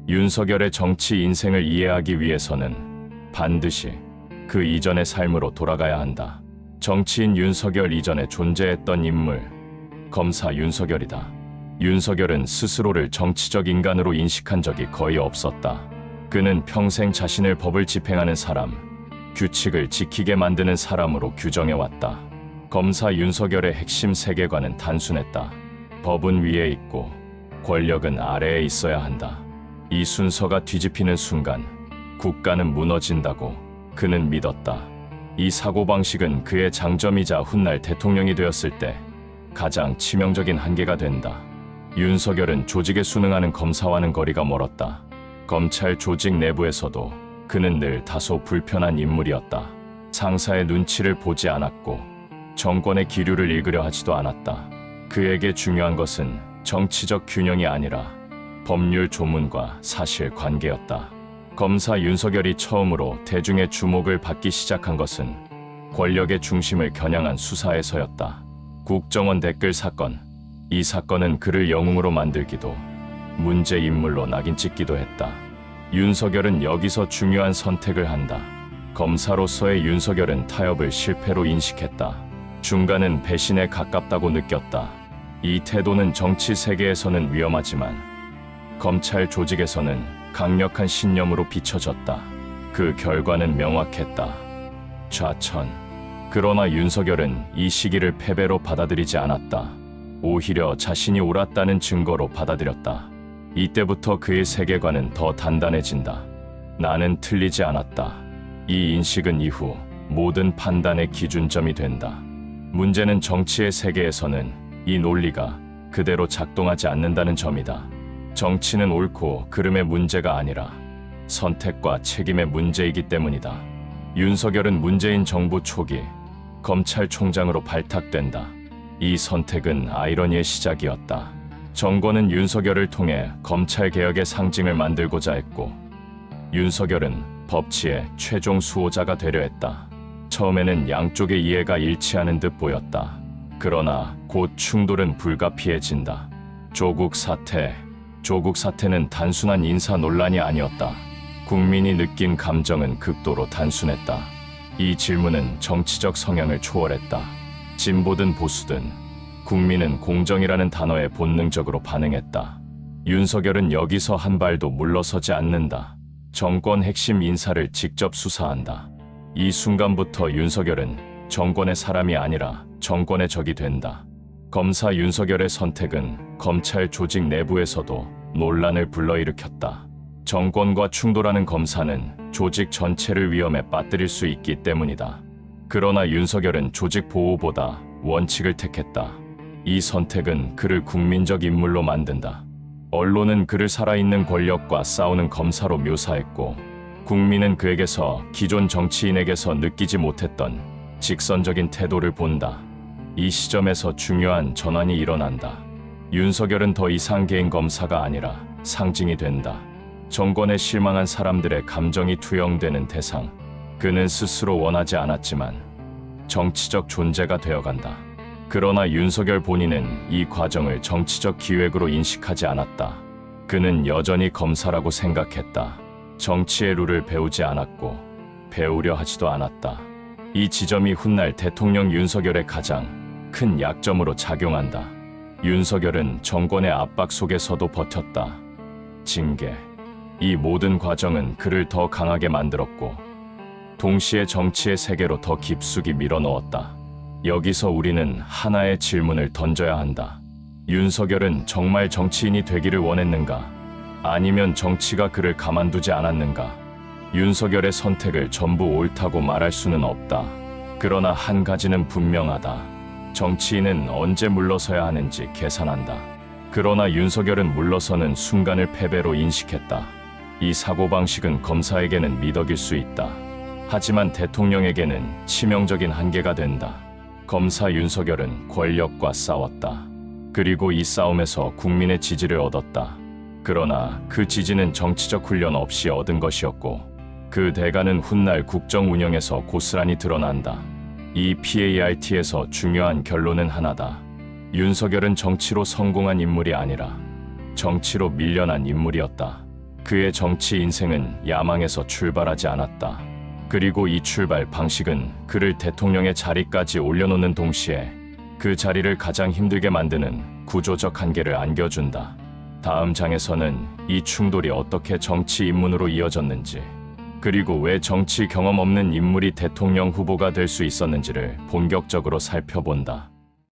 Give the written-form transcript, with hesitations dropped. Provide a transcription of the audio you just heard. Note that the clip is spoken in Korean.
윤석열의 정치 인생을 이해하기 위해서는 반드시 그 이전의 삶으로 돌아가야 한다. 정치인 윤석열 이전에 존재했던 인물, 검사 윤석열이다. 윤석열은 스스로를 정치적 인간으로 인식한 적이 거의 없었다. 그는 평생 자신을 법을 집행하는 사람, 규칙을 지키게 만드는 사람으로 규정해왔다. 검사 윤석열의 핵심 세계관은 단순했다. 법은 위에 있고 권력은 아래에 있어야 한다. 이 순서가 뒤집히는 순간 국가는 무너진다고 그는 믿었다. 이 사고방식은 그의 장점이자 훗날 대통령이 되었을 때 가장 치명적인 한계가 된다. 윤석열은 조직에 순응하는 검사와는 거리가 멀었다. 검찰 조직 내부에서도 그는 늘 다소 불편한 인물이었다. 상사의 눈치를 보지 않았고 정권의 기류를 읽으려 하지도 않았다. 그에게 중요한 것은 정치적 균형이 아니라 법률 조문과 사실관계였다. 검사 윤석열이 처음으로 대중의 주목을 받기 시작한 것은 권력의 중심을 겨냥한 수사에서였다. 국정원 댓글 사건, 이 사건은 그를 영웅으로 만들기도 문제 인물로 낙인 찍기도 했다. 윤석열은 여기서 중요한 선택을 한다. 검사로서의 윤석열은 타협을 실패로 인식했다. 중간은 배신에 가깝다고 느꼈다. 이 태도는 정치 세계에서는 위험하지만 검찰 조직에서는 강력한 신념으로 비춰졌다. 그 결과는 명확했다. 좌천. 그러나 윤석열은 이 시기를 패배로 받아들이지 않았다. 오히려 자신이 옳았다는 증거로 받아들였다. 이때부터 그의 세계관은 더 단단해진다. 나는 틀리지 않았다. 이 인식은 이후 모든 판단의 기준점이 된다. 문제는 정치의 세계에서는 이 논리가 그대로 작동하지 않는다는 점이다. 정치는 옳고 그름의 문제가 아니라 선택과 책임의 문제이기 때문이다. 윤석열은 문재인 정부 초기 검찰총장으로 발탁된다. 이 선택은 아이러니의 시작이었다. 정권은 윤석열을 통해 검찰개혁의 상징을 만들고자 했고 윤석열은 법치의 최종 수호자가 되려 했다. 처음에는 양쪽의 이해가 일치하는 듯 보였다. 그러나 곧 충돌은 불가피해진다. 조국 사태는 단순한 인사 논란이 아니었다. 국민이 느낀 감정은 극도로 단순했다. 이 질문은 정치적 성향을 초월했다. 진보든 보수든 국민은 공정이라는 단어에 본능적으로 반응했다. 윤석열은 여기서 한 발도 물러서지 않는다. 정권 핵심 인사를 직접 수사한다. 이 순간부터 윤석열은 정권의 사람이 아니라 정권의 적이 된다. 검사 윤석열의 선택은 검찰 조직 내부에서도 논란을 불러일으켰다. 정권과 충돌하는 검사는 조직 전체를 위험에 빠뜨릴 수 있기 때문이다. 그러나 윤석열은 조직 보호보다 원칙을 택했다. 이 선택은 그를 국민적 인물로 만든다. 언론은 그를 살아있는 권력과 싸우는 검사로 묘사했고 국민은 그에게서 기존 정치인에게서 느끼지 못했던 직선적인 태도를 본다. 이 시점에서 중요한 전환이 일어난다. 윤석열은 더 이상 개인 검사가 아니라 상징이 된다. 정권에 실망한 사람들의 감정이 투영되는 대상. 그는 스스로 원하지 않았지만 정치적 존재가 되어간다. 그러나 윤석열 본인은 이 과정을 정치적 기획으로 인식하지 않았다. 그는 여전히 검사라고 생각했다. 정치의 룰을 배우지 않았고 배우려 하지도 않았다. 이 지점이 훗날 대통령 윤석열의 가장 큰 약점으로 작용한다. 윤석열은 정권의 압박 속에서도 버텼다. 징계. 이 모든 과정은 그를 더 강하게 만들었고 동시에 정치의 세계로 더 깊숙이 밀어넣었다. 여기서 우리는 하나의 질문을 던져야 한다. 윤석열은 정말 정치인이 되기를 원했는가? 아니면 정치가 그를 가만두지 않았는가? 윤석열의 선택을 전부 옳다고 말할 수는 없다. 그러나 한 가지는 분명하다. 정치인은 언제 물러서야 하는지 계산한다. 그러나 윤석열은 물러서는 순간을 패배로 인식했다. 이 사고방식은 검사에게는 미덕일 수 있다. 하지만 대통령에게는 치명적인 한계가 된다. 검사 윤석열은 권력과 싸웠다. 그리고 이 싸움에서 국민의 지지를 얻었다. 그러나 그 지지는 정치적 훈련 없이 얻은 것이었고 그 대가는 훗날 국정 운영에서 고스란히 드러난다. 이 PART에서 중요한 결론은 하나다. 윤석열은 정치로 성공한 인물이 아니라 정치로 밀려난 인물이었다. 그의 정치 인생은 야망에서 출발하지 않았다. 그리고 이 출발 방식은 그를 대통령의 자리까지 올려놓는 동시에 그 자리를 가장 힘들게 만드는 구조적 한계를 안겨준다. 다음 장에서는 이 충돌이 어떻게 정치 입문으로 이어졌는지, 그리고 왜 정치 경험 없는 인물이 대통령 후보가 될 수 있었는지를 본격적으로 살펴본다.